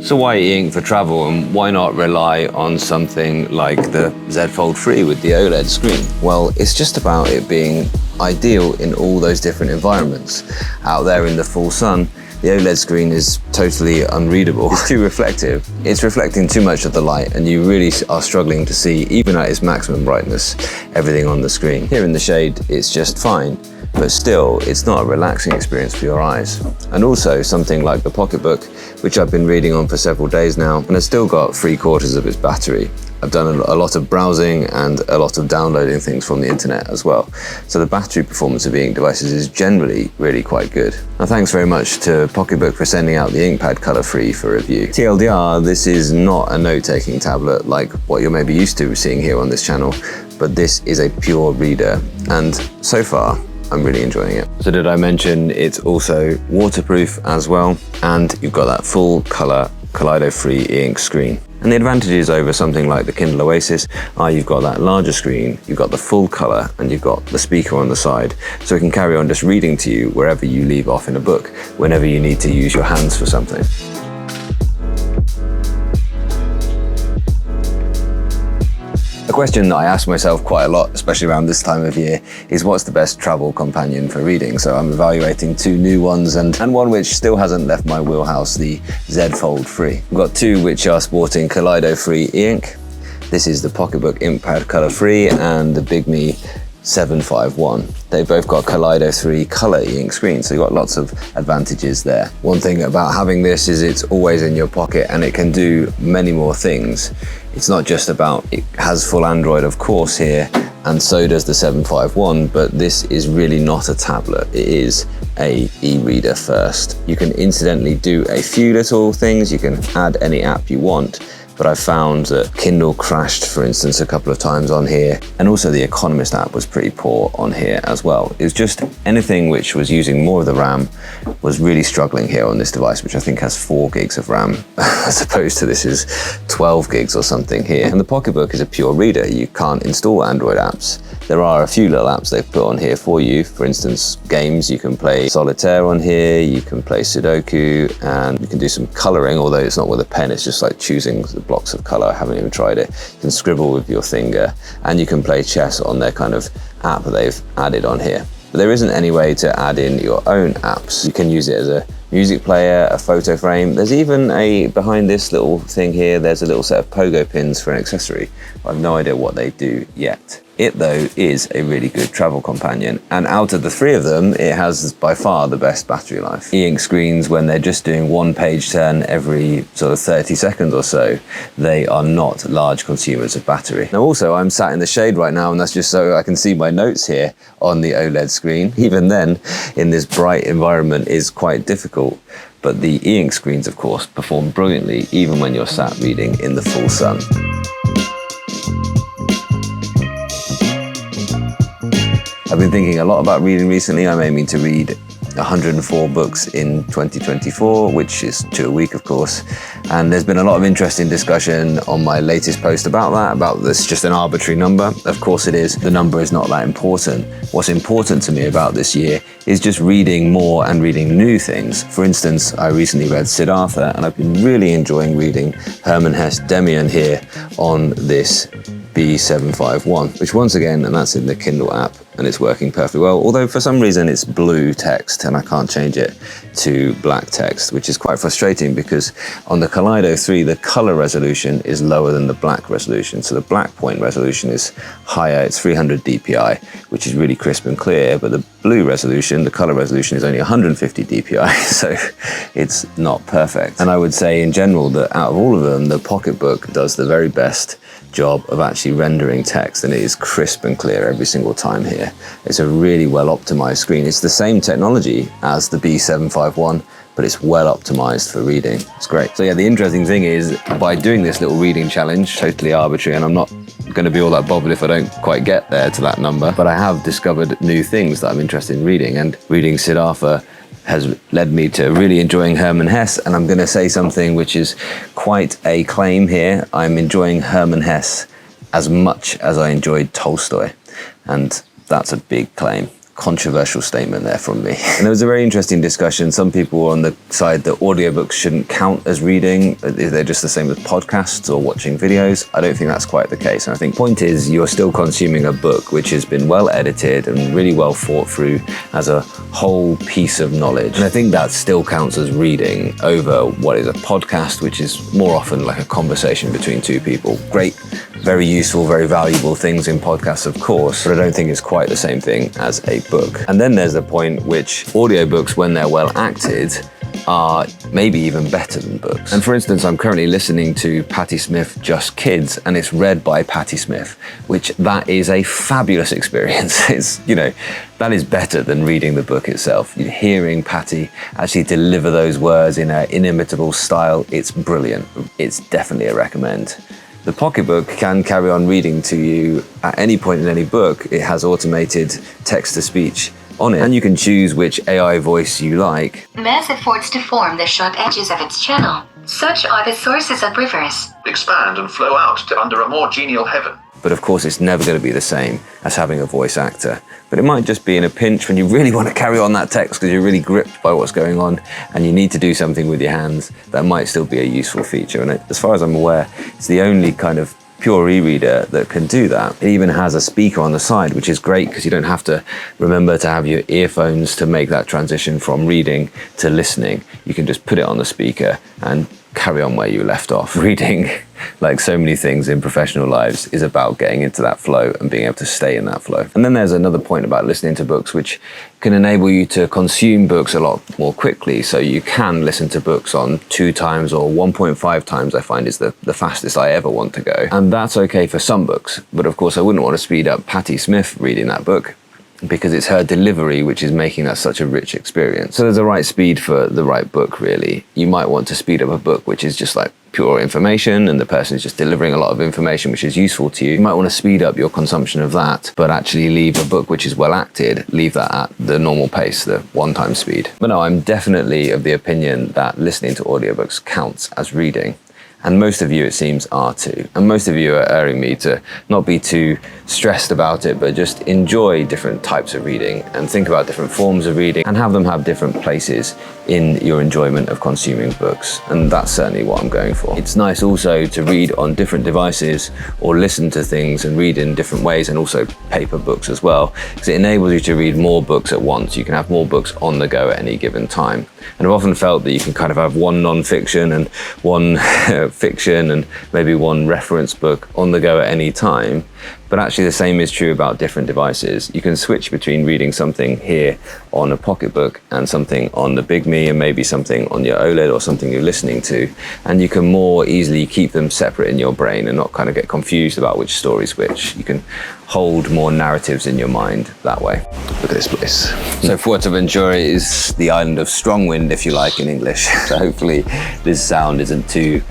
So why e-ink for travel, and why not rely on something like the Z Fold 3 with the OLED screen? Well, it's just about it being ideal in all those different environments. Out there in the full sun, the OLED screen is totally unreadable. It's too reflective. It's reflecting too much of the light, and you really are struggling to see, even at its maximum brightness, everything on the screen. Here in the shade, it's just fine, but still, it's not a relaxing experience for your eyes. And also something like the Pocketbook, which I've been reading on for several days now, and has still got 3/4 of its battery. I've done a lot of browsing and a lot of downloading things from the internet as well. So the battery performance of e-ink devices is generally really quite good. Now, thanks very much to Pocketbook for sending out the InkPad Color Free for review. TLDR, this is not a note-taking tablet like what you're maybe used to seeing here on this channel, but this is a pure reader, and so far, I'm really enjoying it. So did I mention it's also waterproof as well, and you've got that full color Kaleido-free e-ink screen. And the advantages over something like the Kindle Oasis are you've got that larger screen, you've got the full color, and you've got the speaker on the side, so it can carry on just reading to you wherever you leave off in a book, whenever you need to use your hands for something. A question that I ask myself quite a lot, especially around this time of year, is what's the best travel companion for reading? So I'm evaluating two new ones and one which still hasn't left my wheelhouse, the Z Fold 3. We've got two which are sporting Kaleido-free e-ink. This is the Pocketbook InkPad Color Free and the Bigme 751. They've both got Kaleido 3 color e-ink screens, so you've got lots of advantages there. One thing about having this is it's always in your pocket and it can do many more things. It's not just about, it has full Android of course here, and so does the 751, but this is really not a tablet. It is a e-reader first. You can incidentally do a few little things. You can add any app you want, but I found that Kindle crashed, for instance, a couple of times on here, and also the Economist app was pretty poor on here as well. It was just anything which was using more of the RAM was really struggling here on this device, which I think has 4 gigs of RAM, as opposed to this is 12 gigs or something here. And the Pocketbook is a pure reader. You can't install Android apps. There are a few little apps they've put on here for you. For instance, games, you can play Solitaire on here, you can play Sudoku, and you can do some coloring, although it's not with a pen, it's just like choosing the blocks of color. I haven't even tried it. You can scribble with your finger, and you can play chess on their kind of app that they've added on here. But there isn't any way to add in your own apps. You can use it as a music player, a photo frame. There's even behind this little thing here, there's a little set of pogo pins for an accessory. I've no idea what they do yet. It, though, is a really good travel companion, and out of the 3 of them, it has by far the best battery life. E-ink screens, when they're just doing one page turn every sort of 30 seconds or so, they are not large consumers of battery. Now also, I'm sat in the shade right now, and that's just so I can see my notes here on the OLED screen. Even then, in this bright environment, is quite difficult. But the e-ink screens, of course, perform brilliantly, even when you're sat reading in the full sun. I've been thinking a lot about reading recently. I'm aiming to read 104 books in 2024, which is 2 a week, of course. And there's been a lot of interesting discussion on my latest post about this just an arbitrary number. Of course it is. The number is not that important. What's important to me about this year is just reading more and reading new things. For instance, I recently read Siddhartha, and I've been really enjoying reading Hermann Hesse Demian here on this B751, which once again, and that's in the Kindle app, and it's working perfectly well, although for some reason it's blue text and I can't change it to black text, which is quite frustrating because on the Kaleido 3 the color resolution is lower than the black resolution, so the black point resolution is higher, it's 300 dpi, which is really crisp and clear, but the blue resolution, the color resolution, is only 150 dpi, so it's not perfect. And I would say in general that out of all of them, the Pocketbook does the very best job of actually rendering text, and it is crisp and clear every single time here. It's a really well optimized screen. It's the same technology as the B751, but it's well optimized for reading. It's great. So yeah, the interesting thing is by doing this little reading challenge, totally arbitrary, and I'm not going to be all that bothered if I don't quite get there to that number, but I have discovered new things that I'm interested in reading, and reading Siddhartha has led me to really enjoying Hermann Hesse, and I'm going to say something which is quite a claim here. I'm enjoying Hermann Hesse as much as I enjoyed Tolstoy, and that's a big claim. controversial statement there from me. And there was a very interesting discussion. Some people were on the side that audiobooks shouldn't count as reading. They're just the same as podcasts or watching videos. I don't think that's quite the case. And I think the point is you're still consuming a book which has been well edited and really well thought through as a whole piece of knowledge. And I think that still counts as reading over what is a podcast, which is more often like a conversation between two people. Great, very useful, very valuable things in podcasts, of course, but I don't think it's quite the same thing as a book. And then there's the point which audiobooks, when they're well acted, are maybe even better than books. And for instance, I'm currently listening to Patti Smith Just Kids, and it's read by Patti Smith, which that is a fabulous experience. It's, that is better than reading the book itself. Hearing Patti actually deliver those words in an inimitable style, it's brilliant. It's definitely a recommend. The pocketbook can carry on reading to you at any point in any book. It has automated text-to-speech on it, and you can choose which AI voice you like. Mass efforts to form the sharp edges of its channel. Such are the sources of rivers. Expand and flow out to under a more genial heaven. But of course, it's never going to be the same as having a voice actor. But it might just be in a pinch when you really want to carry on that text because you're really gripped by what's going on and you need to do something with your hands. That might still be a useful feature. And as far as I'm aware, it's the only kind of pure e-reader that can do that. It even has a speaker on the side, which is great because you don't have to remember to have your earphones to make that transition from reading to listening. You can just put it on the speaker and carry on where you left off. Reading, like so many things in professional lives, is about getting into that flow and being able to stay in that flow. And then there's another point about listening to books, which can enable you to consume books a lot more quickly. So you can listen to books on 2 times or 1.5 times, I find is the fastest I ever want to go. And that's okay for some books. But of course, I wouldn't want to speed up Patti Smith reading that book, because it's her delivery which is making that such a rich experience. So there's a right speed for the right book, really. You might want to speed up a book which is just like pure information and the person is just delivering a lot of information which is useful to you. You might want to speed up your consumption of that, but actually leave a book which is well acted, leave that at the normal pace, the 1-time speed. But no, I'm definitely of the opinion that listening to audiobooks counts as reading. And most of you, it seems, are too. And most of you are urging me to not be too stressed about it, but just enjoy different types of reading and think about different forms of reading and have them have different places in your enjoyment of consuming books. And that's certainly what I'm going for. It's nice also to read on different devices or listen to things and read in different ways, and also paper books as well, because it enables you to read more books at once. You can have more books on the go at any given time. And I've often felt that you can kind of have one non-fiction and one fiction and maybe one reference book on the go at any time. But actually the same is true about different devices. You can switch between reading something here on a pocketbook and something on the Big Me and maybe something on your OLED or something you're listening to. And you can more easily keep them separate in your brain and not kind of get confused about which story's which. You can hold more narratives in your mind that way. Look at this place. So Fuerteventura is the island of strong wind, if you like, in English. So hopefully this sound isn't too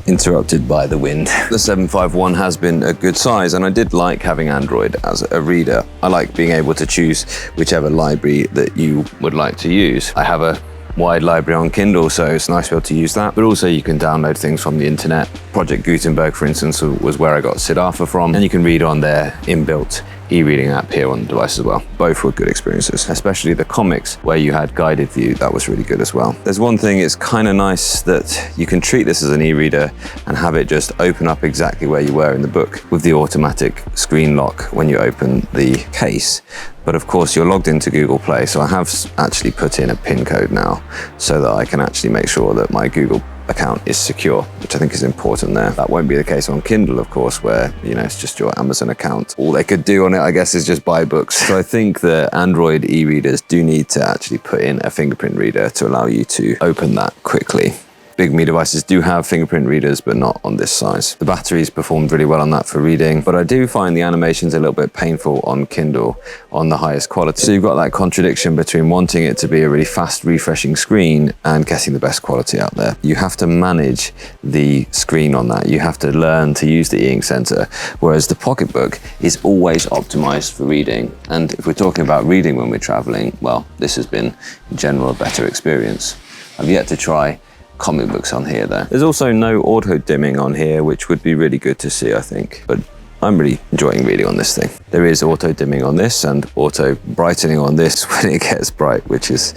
interrupted by the wind. The 751 has been a good size, and I did like having Android as a reader. I like being able to choose whichever library that you would like to use. I have a wide library on Kindle, so it's nice to be able to use that. But also you can download things from the internet. Project Gutenberg, for instance, was where I got Siddhartha from, and you can read on their inbuilt e-reading app here on the device as well. Both were good experiences, especially the comics where you had guided view. That was really good as well. There's one thing, it's kind of nice that you can treat this as an e-reader and have it just open up exactly where you were in the book with the automatic screen lock when you open the case. But of course you're logged into Google Play, so I have actually put in a PIN code now so that I can actually make sure that my Google account is secure, which I think is important there. That won't be the case on Kindle, of course, where, it's just your Amazon account. All they could do on it, I guess, is just buy books. So I think that Android e-readers do need to actually put in a fingerprint reader to allow you to open that quickly. Big Me devices do have fingerprint readers, but not on this size. The batteries performed really well on that for reading, but I do find the animations a little bit painful on Kindle on the highest quality. So you've got that contradiction between wanting it to be a really fast refreshing screen and getting the best quality out there. You have to manage the screen on that. You have to learn to use the e-ink sensor, whereas the Pocketbook is always optimized for reading. And if we're talking about reading when we're traveling, well, this has been in general a better experience. I've yet to try comic books on here though. There's also no auto dimming on here, which would be really good to see, I think. But I'm really enjoying reading on this thing. There is auto dimming on this and auto brightening on this when it gets bright, which is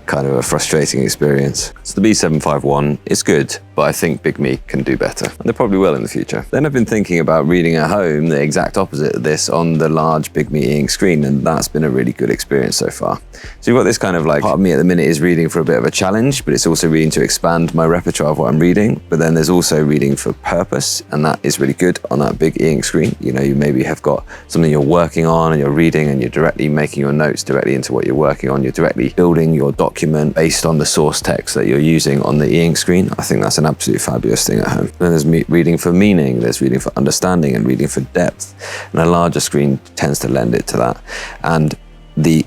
kind of a frustrating experience. So the B751 is good, but I think Big Me can do better. And they probably will in the future. Then I've been thinking about reading at home, the exact opposite of this, on the large Big Me e-ink screen, and that's been a really good experience so far. So you've got this kind of like, part of me at the minute is reading for a bit of a challenge, but it's also reading to expand my repertoire of what I'm reading. But then there's also reading for purpose, and that is really good on that big e-ink screen. You know, you maybe have got something you're working on and you're reading, and you're directly making your notes directly into what you're working on. You're directly building your document based on the source text that you're using on the e-ink screen. I think that's an absolutely fabulous thing at home. Then there's reading for meaning, there's reading for understanding, and reading for depth. And a larger screen tends to lend it to that. And the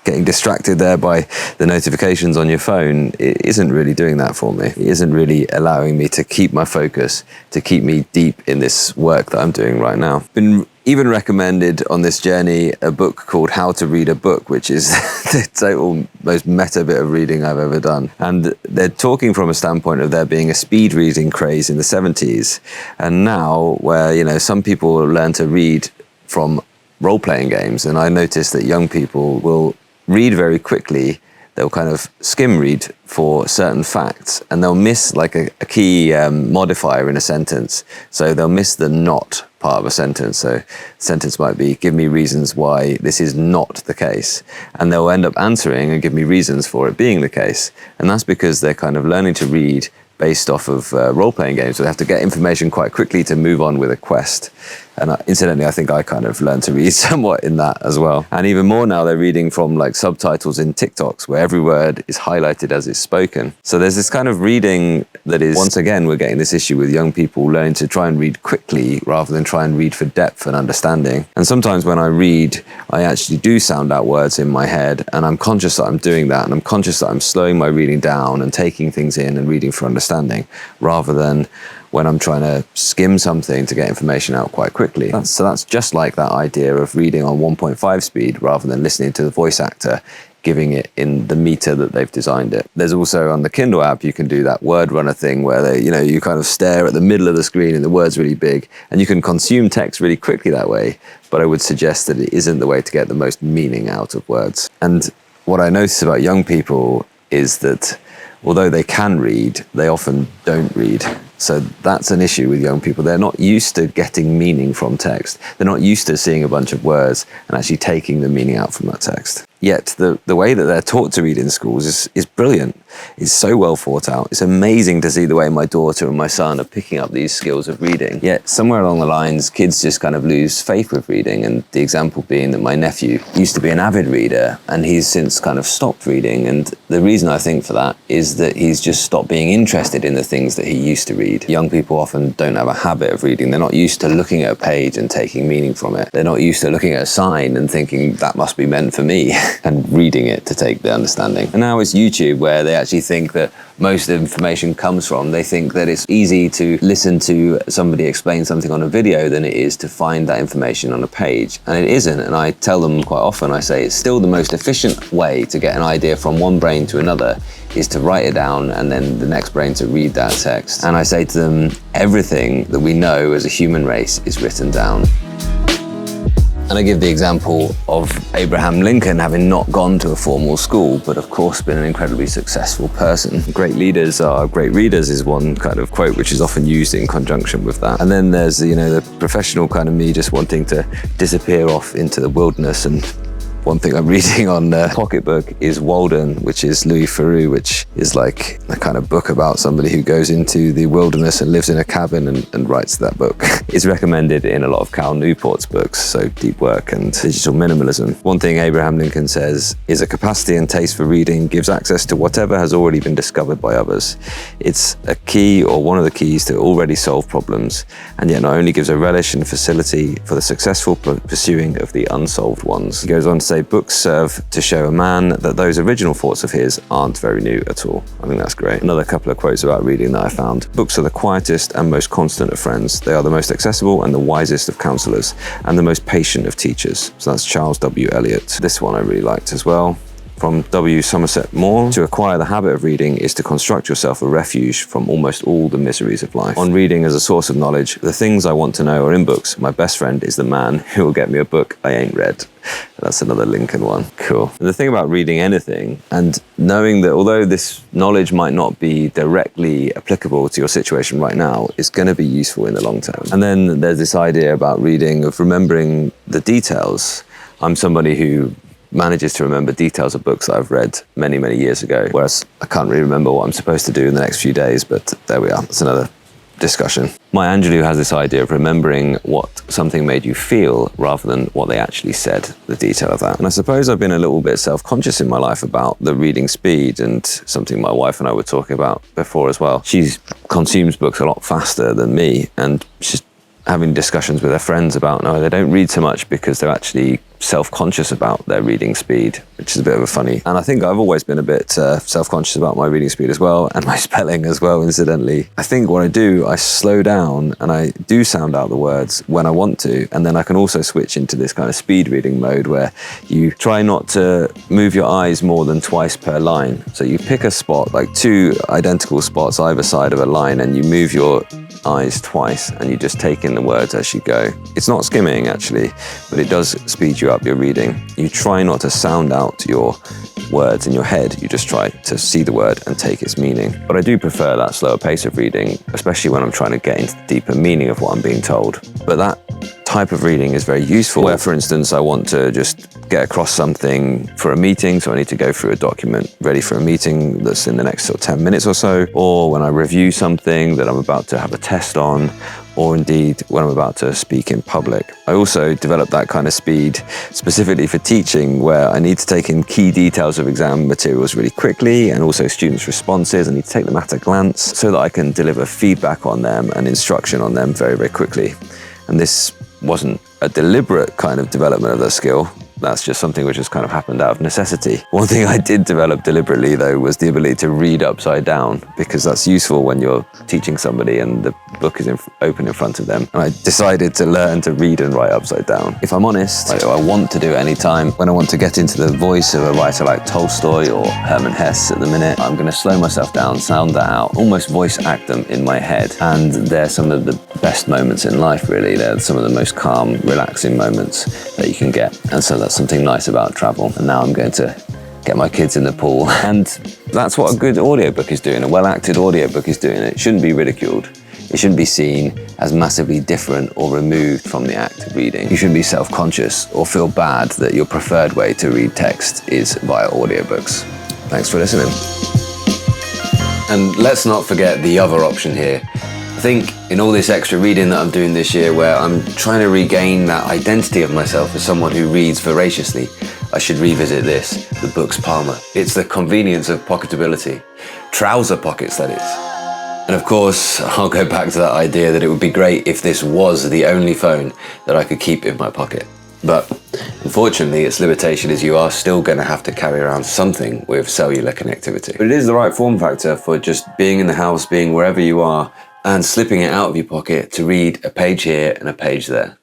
getting distracted there by the notifications on your phone, it isn't really doing that for me. It isn't really allowing me to keep my focus, to keep me deep in this work that I'm doing right now. Been even recommended on this journey a book called How to Read a Book, which is the total most meta bit of reading I've ever done. And they're talking from a standpoint of there being a speed reading craze in the 70s. And now where, you know, some people learn to read from role-playing games, and I noticed that young people will read very quickly. They'll kind of skim read for certain facts, and they'll miss like a key modifier in a sentence. So they'll miss the not part of a sentence. So the sentence might be, give me reasons why this is not the case. And they'll end up answering and give me reasons for it being the case. And that's because they're kind of learning to read based off of role-playing games. So they have to get information quite quickly to move on with a quest. And incidentally, I think I kind of learned to read somewhat in that as well. And even more now, they're reading from like subtitles in TikToks where every word is highlighted as it's spoken. So there's this kind of reading that is, once again, we're getting this issue with young people learning to try and read quickly rather than try and read for depth and understanding. And sometimes when I read, I actually do sound out words in my head, and I'm conscious that I'm doing that, and I'm conscious that I'm slowing my reading down and taking things in and reading for understanding, rather than when I'm trying to skim something to get information out quite quickly. So that's just like that idea of reading on 1.5 speed rather than listening to the voice actor giving it in the meter that they've designed it. There's also on the Kindle app, you can do that word runner thing where they, you kind of stare at the middle of the screen and the word's really big, and you can consume text really quickly that way. But I would suggest that it isn't the way to get the most meaning out of words. And what I notice about young people is that although they can read, they often don't read. So that's an issue with young people. They're not used to getting meaning from text. They're not used to seeing a bunch of words and actually taking the meaning out from that text. Yet the way that they're taught to read in schools is brilliant. It's so well thought out. It's amazing to see the way my daughter and my son are picking up these skills of reading. Yet somewhere along the lines, kids just kind of lose faith with reading. And the example being that my nephew used to be an avid reader, and he's since kind of stopped reading. And the reason I think for that is that he's just stopped being interested in the things that he used to read. Young people often don't have a habit of reading. They're not used to looking at a page and taking meaning from it. They're not used to looking at a sign and thinking that must be meant for me and reading it to take the understanding. And now it's YouTube where they actually think that most information comes from. They think that it's easy to listen to somebody explain something on a video than it is to find that information on a page. And it isn't. And I tell them quite often, I say it's still the most efficient way to get an idea from one brain to another is to write it down and then the next brain to read that text. And I say to them, everything that we know as a human race is written down. And I give the example of Abraham Lincoln having not gone to a formal school, but of course been an incredibly successful person. Great leaders are great readers is one kind of quote which is often used in conjunction with that. And then there's, the professional kind of me just wanting to disappear off into the wilderness. And one thing I'm reading on Pocketbook is Walden, which is Louis Theroux, which is like a kind of book about somebody who goes into the wilderness and lives in a cabin and writes that book. It's recommended in a lot of Cal Newport's books, so Deep Work and Digital Minimalism. One thing Abraham Lincoln says is a capacity and taste for reading gives access to whatever has already been discovered by others. It's a key or one of the keys to already solved problems, and yet not only gives a relish and facility for the successful pursuing of the unsolved ones. He goes on to say, books serve to show a man that those original thoughts of his aren't very new at all. I think that's great. Another couple of quotes about reading that I found. Books are the quietest and most constant of friends. They are the most accessible and the wisest of counselors and the most patient of teachers. So that's Charles W. Eliot. This one I really liked as well. From W. Somerset Maugham, to acquire the habit of reading is to construct yourself a refuge from almost all the miseries of life. On reading as a source of knowledge, the things I want to know are in books. My best friend is the man who will get me a book I ain't read. That's another Lincoln one. Cool. And the thing about reading anything and knowing that although this knowledge might not be directly applicable to your situation right now, it's going to be useful in the long term. And then there's this idea about reading of remembering the details. I'm somebody who manages to remember details of books that I've read many, many years ago, whereas I can't really remember what I'm supposed to do in the next few days, but there we are. That's another discussion. Maya Angelou has this idea of remembering what something made you feel rather than what they actually said, the detail of that. And I suppose I've been a little bit self-conscious in my life about the reading speed, and something my wife and I were talking about before as well. She consumes books a lot faster than me, and she's having discussions with her friends about, no, they don't read so much because they're actually self-conscious about their reading speed, which is a bit of a funny. And I think I've always been a bit self-conscious about my reading speed as well, and my spelling as well, incidentally. I think what I do, I slow down and I do sound out the words when I want to, and then I can also switch into this kind of speed reading mode where you try not to move your eyes more than twice per line. So you pick a spot, like 2 identical spots either side of a line, and you move your eyes twice and you just take in the words as you go. It's not skimming actually, but it does speed you up your reading. You try not to sound out your words in your head, you just try to see the word and take its meaning. But I do prefer that slower pace of reading, especially when I'm trying to get into the deeper meaning of what I'm being told. But that type of reading is very useful where, for instance, I want to just get across something for a meeting, so I need to go through a document ready for a meeting that's in the next 10 minutes or so, or when I review something that I'm about to have a test on, or indeed when I'm about to speak in public. I also developed that kind of speed specifically for teaching, where I need to take in key details of exam materials really quickly, and also students' responses. I need to take them at a glance so that I can deliver feedback on them and instruction on them very, very quickly. And this wasn't a deliberate kind of development of that skill. That's just something which has kind of happened out of necessity. One thing I did develop deliberately, though, was the ability to read upside down, because that's useful when you're teaching somebody and the book is open in front of them. And I decided to learn to read and write upside down. If I'm honest, I want to do it anytime. When I want to get into the voice of a writer like Tolstoy or Hermann Hesse at the minute, I'm going to slow myself down, sound that out, almost voice act them in my head. And they're some of the best moments in life, really. They're some of the most calm, relaxing moments that you can get. And so that's something nice about travel. And now I'm going to get my kids in the pool. And that's what a good audiobook is doing. A well-acted audiobook is doing. It shouldn't be ridiculed. It shouldn't be seen as massively different or removed from the act of reading. You shouldn't be self-conscious or feel bad that your preferred way to read text is via audiobooks. Thanks for listening. And let's not forget the other option here. I think in all this extra reading that I'm doing this year, where I'm trying to regain that identity of myself as someone who reads voraciously, I should revisit this, the book's Palmer. It's the convenience of pocketability. Trouser pockets, that is. And of course, I'll go back to that idea that it would be great if this was the only phone that I could keep in my pocket. But unfortunately, its limitation is you are still going to have to carry around something with cellular connectivity. But it is the right form factor for just being in the house, being wherever you are, and slipping it out of your pocket to read a page here and a page there.